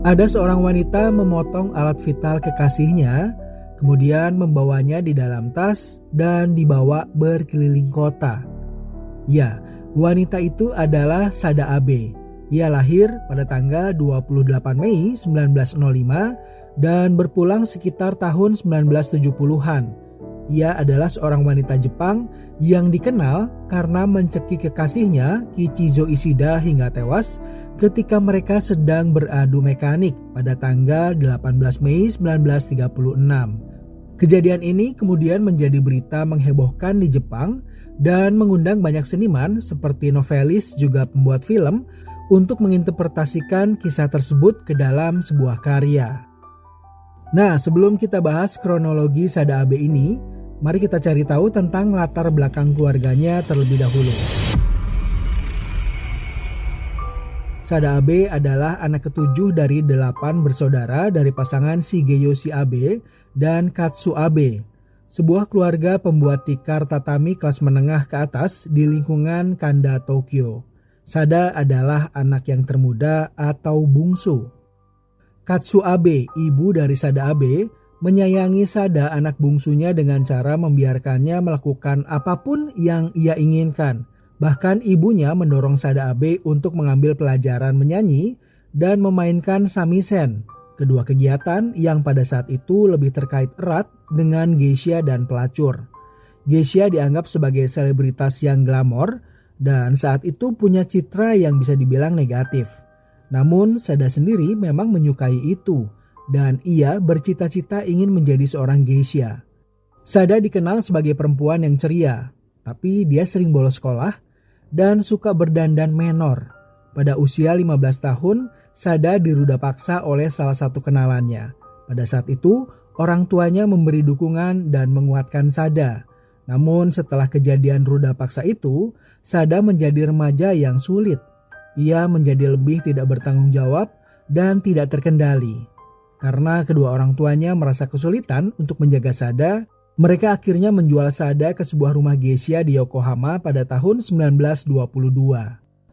Ada seorang wanita memotong alat vital kekasihnya, kemudian membawanya di dalam tas dan dibawa berkeliling kota. Ya, wanita itu adalah Sada Abe. Ia lahir pada tanggal 28 Mei 1905 dan berpulang sekitar tahun 1970-an. Ia adalah seorang wanita Jepang yang dikenal karena mencekik kekasihnya Kichizo Ishida hingga tewas ketika mereka sedang beradu mekanik pada tanggal 18 Mei 1936. Kejadian ini kemudian menjadi berita menghebohkan di Jepang dan mengundang banyak seniman seperti novelis juga pembuat film untuk menginterpretasikan kisah tersebut ke dalam sebuah karya. Nah, sebelum kita bahas kronologi Sada Abe ini, mari kita cari tahu tentang latar belakang keluarganya terlebih dahulu. Sada Abe adalah anak ketujuh dari 8 bersaudara dari pasangan Shigeyoshi Abe dan Katsu Abe, sebuah keluarga pembuat tikar tatami kelas menengah ke atas di lingkungan Kanda, Tokyo. Sada adalah anak yang termuda atau bungsu. Katsu Abe, ibu dari Sada Abe, menyayangi Sada anak bungsunya dengan cara membiarkannya melakukan apapun yang ia inginkan. Bahkan ibunya mendorong Sada Abe untuk mengambil pelajaran menyanyi dan memainkan samisen, kedua kegiatan yang pada saat itu lebih terkait erat dengan geisha dan pelacur. Geisha dianggap sebagai selebritas yang glamor dan saat itu punya citra yang bisa dibilang negatif. Namun Sada sendiri memang menyukai itu dan ia bercita-cita ingin menjadi seorang geisha. Sada dikenal sebagai perempuan yang ceria, tapi dia sering bolos sekolah dan suka berdandan menor. Pada usia 15 tahun, Sada diruda paksa oleh salah satu kenalannya. Pada saat itu, orang tuanya memberi dukungan dan menguatkan Sada. Namun setelah kejadian ruda paksa itu, Sada menjadi remaja yang sulit. Ia menjadi lebih tidak bertanggung jawab dan tidak terkendali. Karena kedua orang tuanya merasa kesulitan untuk menjaga Sada, mereka akhirnya menjual Sada ke sebuah rumah geisha di Yokohama pada tahun 1922.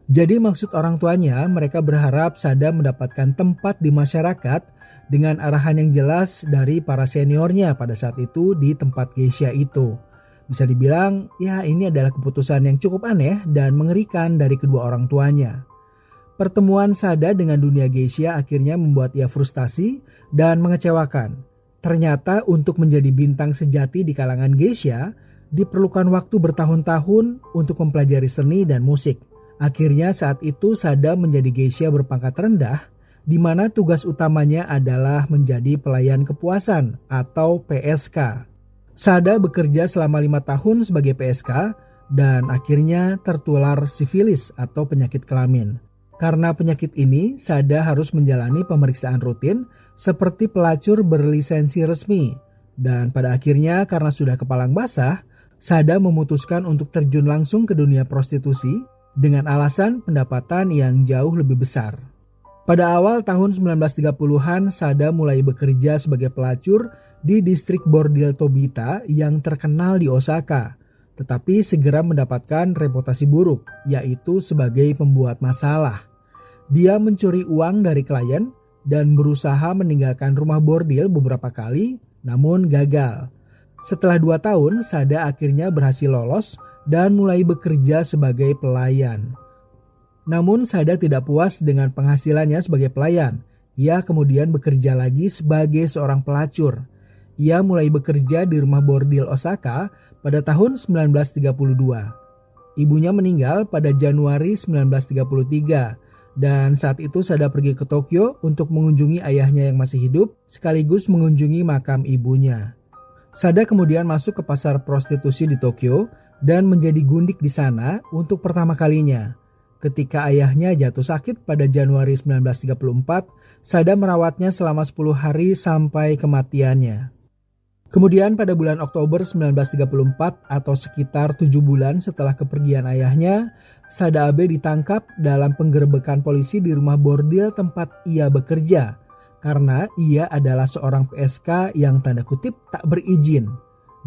Jadi maksud orang tuanya, mereka berharap Sada mendapatkan tempat di masyarakat dengan arahan yang jelas dari para seniornya pada saat itu di tempat geisha itu. Bisa dibilang, ya ini adalah keputusan yang cukup aneh dan mengerikan dari kedua orang tuanya. Pertemuan Sada dengan dunia geisha akhirnya membuat ia frustasi dan mengecewakan. Ternyata untuk menjadi bintang sejati di kalangan geisha, diperlukan waktu bertahun-tahun untuk mempelajari seni dan musik. Akhirnya saat itu Sada menjadi geisha berpangkat rendah, di mana tugas utamanya adalah menjadi pelayan kepuasan atau PSK. Sada bekerja selama 5 tahun sebagai PSK dan akhirnya tertular sifilis atau penyakit kelamin. Karena penyakit ini, Sada harus menjalani pemeriksaan rutin seperti pelacur berlisensi resmi. Dan pada akhirnya karena sudah kepalang basah, Sada memutuskan untuk terjun langsung ke dunia prostitusi dengan alasan pendapatan yang jauh lebih besar. Pada awal tahun 1930-an, Sada mulai bekerja sebagai pelacur di distrik bordil Tobita yang terkenal di Osaka. Tetapi segera mendapatkan reputasi buruk, yaitu sebagai pembuat masalah. Dia mencuri uang dari klien dan berusaha meninggalkan rumah bordil beberapa kali, namun gagal. Setelah 2 tahun, Sada akhirnya berhasil lolos dan mulai bekerja sebagai pelayan. Namun Sada tidak puas dengan penghasilannya sebagai pelayan. Ia kemudian bekerja lagi sebagai seorang pelacur. Ia mulai bekerja di rumah bordil Osaka pada tahun 1932. Ibunya meninggal pada Januari 1933 dan saat itu Sada pergi ke Tokyo untuk mengunjungi ayahnya yang masih hidup sekaligus mengunjungi makam ibunya. Sada kemudian masuk ke pasar prostitusi di Tokyo dan menjadi gundik di sana untuk pertama kalinya. Ketika ayahnya jatuh sakit pada Januari 1934, Sada merawatnya selama 10 hari sampai kematiannya. Kemudian pada bulan Oktober 1934 atau sekitar 7 bulan setelah kepergian ayahnya, Sada Abe ditangkap dalam penggerebekan polisi di rumah bordil tempat ia bekerja karena ia adalah seorang PSK yang tanda kutip tak berizin.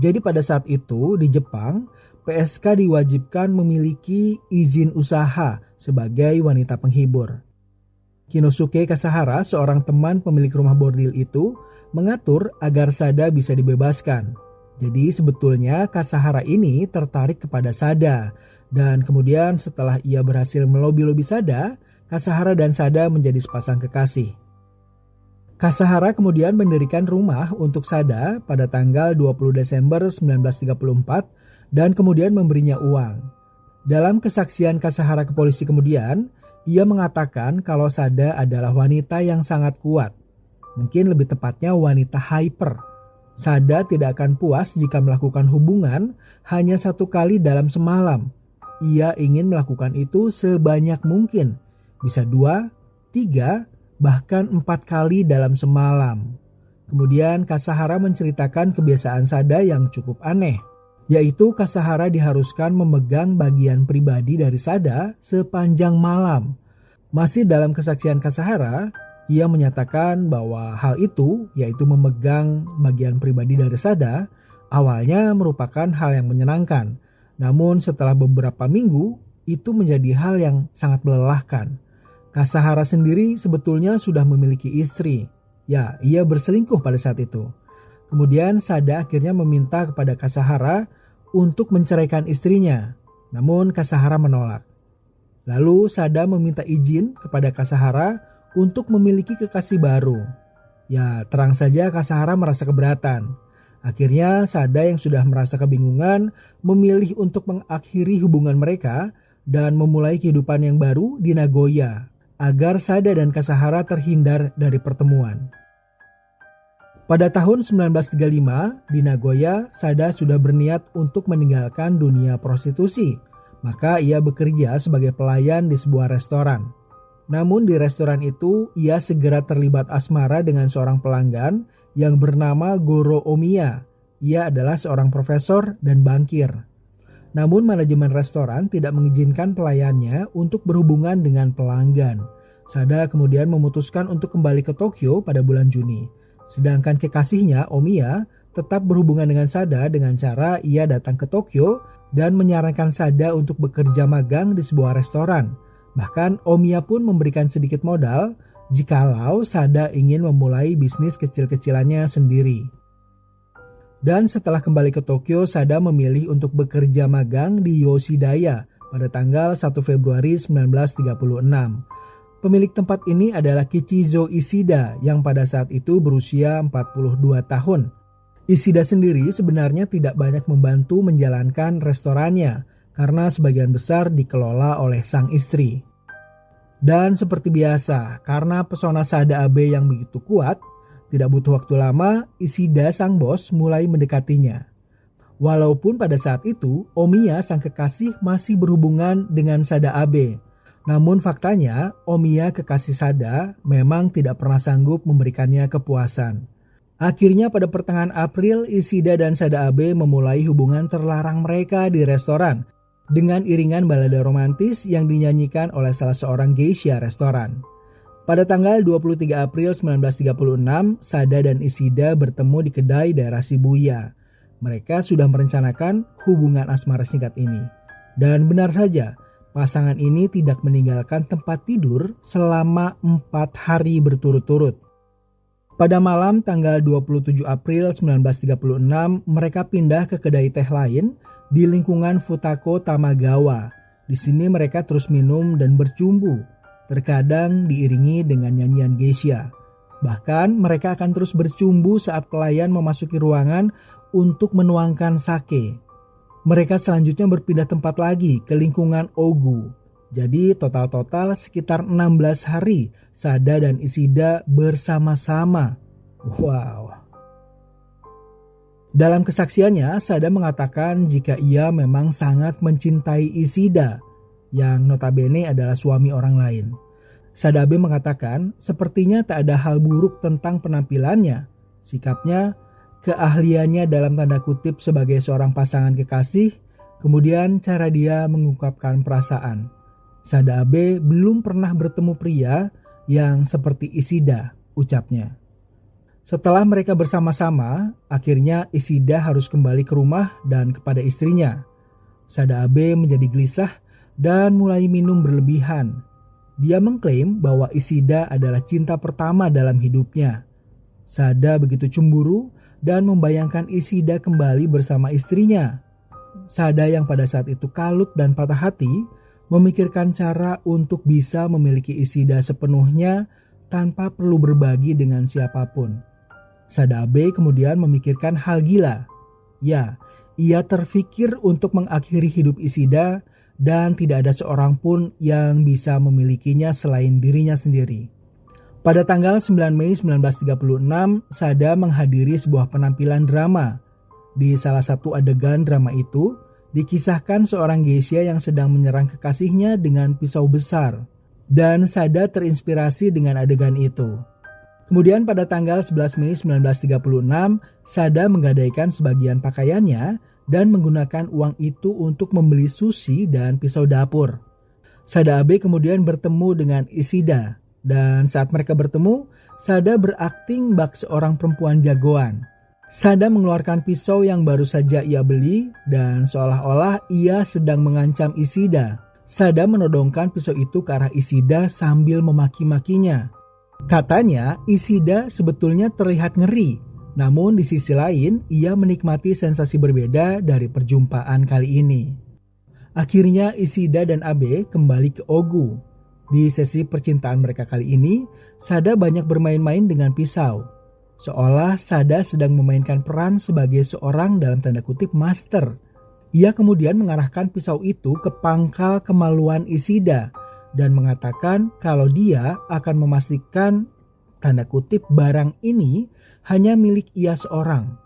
Jadi pada saat itu di Jepang, PSK diwajibkan memiliki izin usaha sebagai wanita penghibur. Kinosuke Kasahara, seorang teman pemilik rumah bordil itu, mengatur agar Sada bisa dibebaskan. Jadi sebetulnya Kasahara ini tertarik kepada Sada. Dan kemudian setelah ia berhasil melobi-lobi Sada, Kasahara dan Sada menjadi sepasang kekasih. Kasahara kemudian mendirikan rumah untuk Sada pada tanggal 20 Desember 1934 dan kemudian memberinya uang. Dalam kesaksian Kasahara ke polisi kemudian, ia mengatakan kalau Sada adalah wanita yang sangat kuat. Mungkin lebih tepatnya wanita hyper. Sada tidak akan puas jika melakukan hubungan hanya 1 kali dalam semalam. Ia ingin melakukan itu sebanyak mungkin. Bisa 2, 3, bahkan 4 kali dalam semalam. Kemudian Kasahara menceritakan kebiasaan Sada yang cukup aneh. Yaitu Kasahara diharuskan memegang bagian pribadi dari Sada sepanjang malam. Masih dalam kesaksian Kasahara, ia menyatakan bahwa hal itu, yaitu memegang bagian pribadi dari Sada, awalnya merupakan hal yang menyenangkan. Namun setelah beberapa minggu, itu menjadi hal yang sangat melelahkan. Kasahara sendiri sebetulnya sudah memiliki istri. Ya, ia berselingkuh pada saat itu. Kemudian Sada akhirnya meminta kepada Kasahara untuk menceraikan istrinya. Namun Kasahara menolak. Lalu Sada meminta izin kepada Kasahara untuk memiliki kekasih baru. Ya, terang saja Kasahara merasa keberatan. Akhirnya Sada yang sudah merasa kebingungan memilih untuk mengakhiri hubungan mereka dan memulai kehidupan yang baru di Nagoya agar Sada dan Kasahara terhindar dari pertemuan. Pada tahun 1935 di Nagoya, Sada sudah berniat untuk meninggalkan dunia prostitusi. Maka ia bekerja sebagai pelayan di sebuah restoran. Namun di restoran itu ia segera terlibat asmara dengan seorang pelanggan yang bernama Goro Omiya. Ia adalah seorang profesor dan bankir. Namun manajemen restoran tidak mengizinkan pelayannya untuk berhubungan dengan pelanggan. Sada kemudian memutuskan untuk kembali ke Tokyo pada bulan Juni. Sedangkan kekasihnya, Omiya, tetap berhubungan dengan Sada dengan cara ia datang ke Tokyo dan menyarankan Sada untuk bekerja magang di sebuah restoran. Bahkan Omiya pun memberikan sedikit modal jikalau Sada ingin memulai bisnis kecil-kecilannya sendiri. Dan setelah kembali ke Tokyo, Sada memilih untuk bekerja magang di Yoshidaya pada tanggal 1 Februari 1936. Pemilik tempat ini adalah Kichizo Ishida yang pada saat itu berusia 42 tahun. Ishida sendiri sebenarnya tidak banyak membantu menjalankan restorannya karena sebagian besar dikelola oleh sang istri. Dan seperti biasa, karena pesona Sada Abe yang begitu kuat, tidak butuh waktu lama Ishida sang bos mulai mendekatinya. Walaupun pada saat itu Omiya sang kekasih masih berhubungan dengan Sada Abe. Namun faktanya, Omiya kekasih Sada memang tidak pernah sanggup memberikannya kepuasan. Akhirnya pada pertengahan April, Ishida dan Sada Abe memulai hubungan terlarang mereka di restoran dengan iringan balada romantis yang dinyanyikan oleh salah seorang geisha restoran. Pada tanggal 23 April 1936, Sada dan Ishida bertemu di kedai daerah Shibuya. Mereka sudah merencanakan hubungan asmara singkat ini. Dan benar saja, pasangan ini tidak meninggalkan tempat tidur selama 4 hari berturut-turut. Pada malam tanggal 27 April 1936, mereka pindah ke kedai teh lain di lingkungan Futako Tamagawa. Di sini mereka terus minum dan bercumbu, terkadang diiringi dengan nyanyian geisha. Bahkan mereka akan terus bercumbu saat pelayan memasuki ruangan untuk menuangkan sake. Mereka selanjutnya berpindah tempat lagi ke lingkungan Ogu. Jadi total sekitar 16 hari Sada dan Ishida bersama-sama. Wow. Dalam kesaksiannya, Sada mengatakan jika ia memang sangat mencintai Ishida, yang notabene adalah suami orang lain. Sada Abe mengatakan sepertinya tak ada hal buruk tentang penampilannya, sikapnya, keahliannya dalam tanda kutip sebagai seorang pasangan kekasih, kemudian cara dia mengungkapkan perasaan. Sada Abe belum pernah bertemu pria yang seperti Ishida, ucapnya. Setelah mereka bersama-sama, akhirnya Ishida harus kembali ke rumah dan kepada istrinya. Sada Abe menjadi gelisah dan mulai minum berlebihan. Dia mengklaim bahwa Ishida adalah cinta pertama dalam hidupnya. Sada begitu cemburu dan membayangkan Ishida kembali bersama istrinya. Sada yang pada saat itu kalut dan patah hati, memikirkan cara untuk bisa memiliki Ishida sepenuhnya tanpa perlu berbagi dengan siapapun. Sada Abe kemudian memikirkan hal gila. Ya, ia terfikir untuk mengakhiri hidup Ishida dan tidak ada seorang pun yang bisa memilikinya selain dirinya sendiri. Pada tanggal 9 Mei 1936, Sada menghadiri sebuah penampilan drama. Di salah satu adegan drama itu, dikisahkan seorang geisha yang sedang menyerang kekasihnya dengan pisau besar. Dan Sada terinspirasi dengan adegan itu. Kemudian pada tanggal 11 Mei 1936, Sada menggadaikan sebagian pakaiannya dan menggunakan uang itu untuk membeli sushi dan pisau dapur. Sada Abe kemudian bertemu dengan Ishida, dan saat mereka bertemu, Sada berakting bak seorang perempuan jagoan. Sada mengeluarkan pisau yang baru saja ia beli dan seolah-olah ia sedang mengancam Ishida. Sada menodongkan pisau itu ke arah Ishida sambil memaki-makinya. Katanya Ishida sebetulnya terlihat ngeri. Namun di sisi lain, ia menikmati sensasi berbeda dari perjumpaan kali ini. Akhirnya Ishida dan Abe kembali ke Ogu. Di sesi percintaan mereka kali ini, Sada banyak bermain-main dengan pisau. Seolah Sada sedang memainkan peran sebagai seorang dalam tanda kutip master. Ia kemudian mengarahkan pisau itu ke pangkal kemaluan Ishida dan mengatakan kalau dia akan memastikan tanda kutip barang ini hanya milik ia seorang.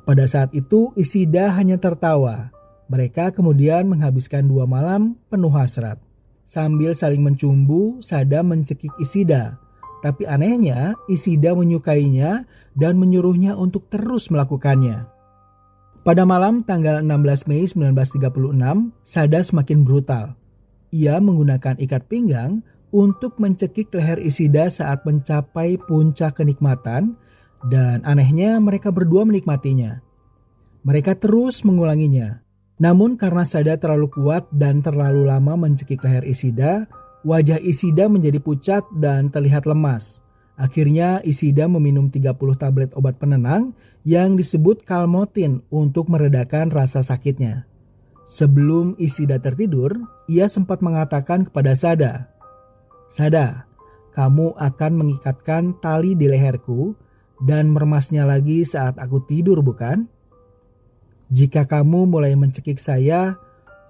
Pada saat itu Ishida hanya tertawa. Mereka kemudian menghabiskan 2 malam penuh hasrat. Sambil saling mencumbu, Sada mencekik Ishida. Tapi anehnya Ishida menyukainya dan menyuruhnya untuk terus melakukannya. Pada malam tanggal 16 Mei 1936, Sada semakin brutal. Ia menggunakan ikat pinggang untuk mencekik leher Ishida saat mencapai puncak kenikmatan, dan anehnya mereka berdua menikmatinya. Mereka terus mengulanginya. Namun karena Sada terlalu kuat dan terlalu lama mencekik leher Ishida, wajah Ishida menjadi pucat dan terlihat lemas. Akhirnya Ishida meminum 30 tablet obat penenang yang disebut Kalmotin untuk meredakan rasa sakitnya. Sebelum Ishida tertidur, ia sempat mengatakan kepada Sada, "Sada, kamu akan mengikatkan tali di leherku dan meremasnya lagi saat aku tidur, bukan? Jika kamu mulai mencekik saya,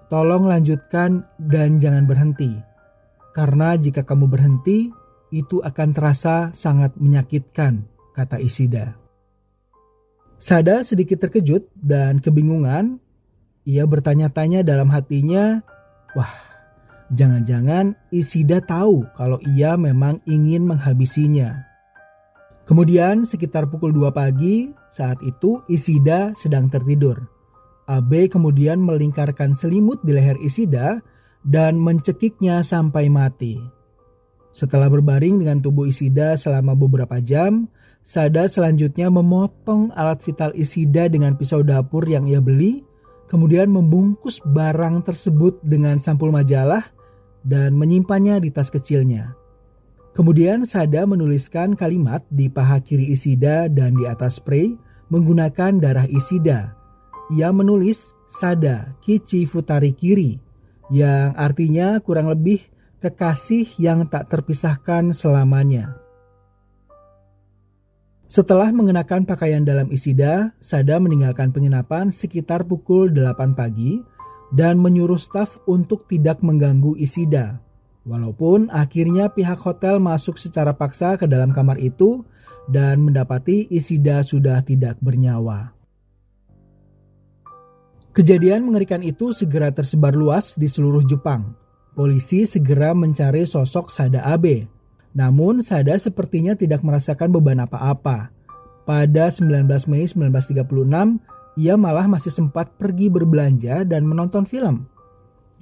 tolong lanjutkan dan jangan berhenti. Karena jika kamu berhenti, itu akan terasa sangat menyakitkan," kata Ishida. Sada sedikit terkejut dan kebingungan. Ia bertanya-tanya dalam hatinya, wah, jangan-jangan Ishida tahu kalau ia memang ingin menghabisinya. Kemudian sekitar pukul 2 pagi, saat itu Ishida sedang tertidur. Abe kemudian melingkarkan selimut di leher Ishida dan mencekiknya sampai mati. Setelah berbaring dengan tubuh Ishida selama beberapa jam, Sada selanjutnya memotong alat vital Ishida dengan pisau dapur yang ia beli, kemudian membungkus barang tersebut dengan sampul majalah dan menyimpannya di tas kecilnya. Kemudian Sada menuliskan kalimat di paha kiri Ishida dan di atas spray menggunakan darah Ishida. Ia menulis Sada Kichi Futari Kiri, yang artinya kurang lebih kekasih yang tak terpisahkan selamanya. Setelah mengenakan pakaian dalam Ishida, Sada meninggalkan penginapan sekitar pukul 8 pagi dan menyuruh staf untuk tidak mengganggu Ishida. Walaupun akhirnya pihak hotel masuk secara paksa ke dalam kamar itu dan mendapati Ishida sudah tidak bernyawa. Kejadian mengerikan itu segera tersebar luas di seluruh Jepang. Polisi segera mencari sosok Sada Abe. Namun Sada sepertinya tidak merasakan beban apa-apa. Pada 19 Mei 1936, ia malah masih sempat pergi berbelanja dan menonton film.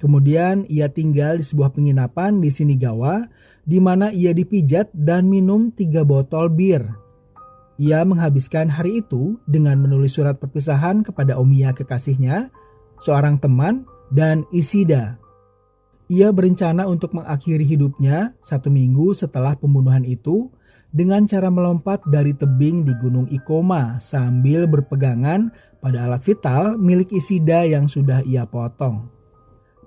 Kemudian ia tinggal di sebuah penginapan di Shinagawa, di mana ia dipijat dan minum 3 botol bir. Ia menghabiskan hari itu dengan menulis surat perpisahan kepada Omiya kekasihnya, seorang teman, dan Ishida. Ia berencana untuk mengakhiri hidupnya 1 minggu setelah pembunuhan itu dengan cara melompat dari tebing di Gunung Ikoma sambil berpegangan pada alat vital milik Ishida yang sudah ia potong.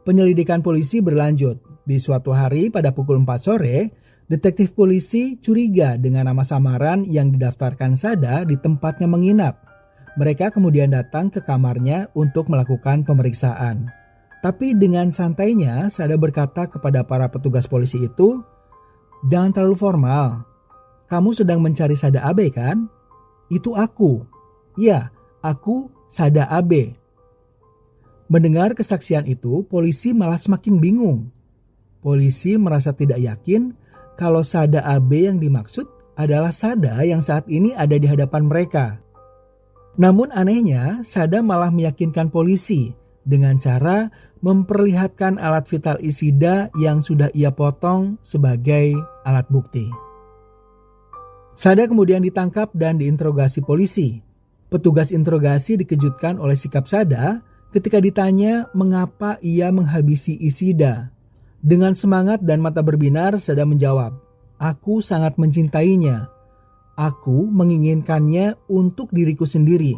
Penyelidikan polisi berlanjut. Di suatu hari pada pukul 4 sore, detektif polisi curiga dengan nama samaran yang didaftarkan Sada di tempatnya menginap. Mereka kemudian datang ke kamarnya untuk melakukan pemeriksaan. Tapi dengan santainya, Sada berkata kepada para petugas polisi itu, "Jangan terlalu formal. Kamu sedang mencari Sada Abe kan?" "Itu aku." "Ya, aku Sada Abe." Mendengar kesaksian itu, polisi malah semakin bingung. Polisi merasa tidak yakin kalau Sada Abe yang dimaksud adalah Sada yang saat ini ada di hadapan mereka. Namun anehnya, Sada malah meyakinkan polisi dengan cara memperlihatkan alat vital Ishida yang sudah ia potong sebagai alat bukti. Sada kemudian ditangkap dan diinterogasi polisi. Petugas interogasi dikejutkan oleh sikap Sada ketika ditanya mengapa ia menghabisi Ishida. Dengan semangat dan mata berbinar, Sada menjawab, "Aku sangat mencintainya. Aku menginginkannya untuk diriku sendiri.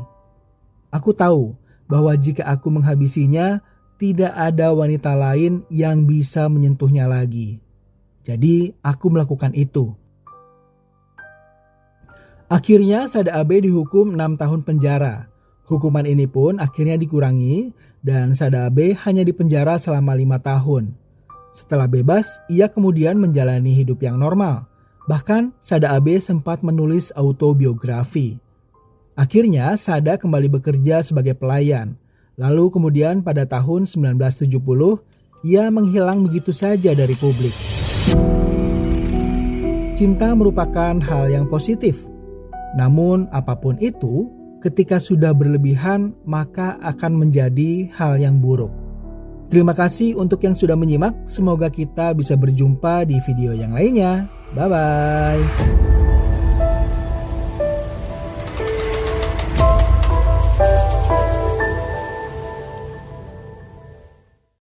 Aku tahu bahwa jika aku menghabisinya, tidak ada wanita lain yang bisa menyentuhnya lagi. Jadi aku melakukan itu." Akhirnya Sada Abe dihukum 6 tahun penjara. Hukuman ini pun akhirnya dikurangi dan Sada Abe hanya dipenjara selama 5 tahun. Setelah bebas, ia kemudian menjalani hidup yang normal. Bahkan Sada Abe sempat menulis autobiografi. Akhirnya Sada kembali bekerja sebagai pelayan. Lalu kemudian pada tahun 1970, ia menghilang begitu saja dari publik. Cinta merupakan hal yang positif. Namun apapun itu, ketika sudah berlebihan maka akan menjadi hal yang buruk. Terima kasih untuk yang sudah menyimak. Semoga kita bisa berjumpa di video yang lainnya. Bye-bye.